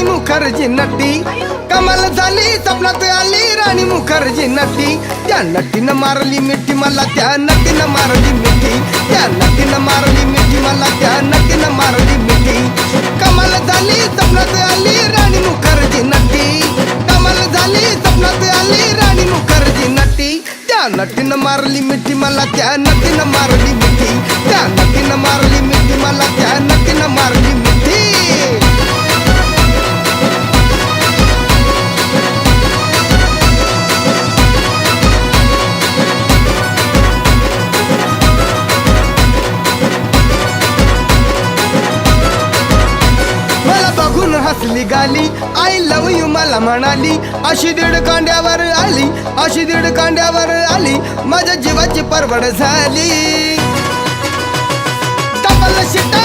राणी मुखर्जी नटी, कमाल झाली स्वप्नात आली राणी मुखर्जी नटी. त्या नटीनं मारली मिठी मला, त्या नटीनं मारली मिठी, त्या नटीनं मारली मिठी मला, त्या नटीनं मारली मिठी. कमाल झाली स्वप्नात आली राणी मुखर्जी नटी, कमाल झाली स्वप्नात आली राणी मुखर्जी नटी. त्या नटीनं मारली मिठी मला, त्या नटीनं मारली मिठी, त्या नटीनं मारली मिठी मला, त्या नटीनं मारली मिठी. हसली गाली, आय लव यू मला म्हणाली. अशी दीड कांड्यावर आली, अशी दीड कांड्यावर आली, माझ्या जीवाची परवड झाली. डबल शिटा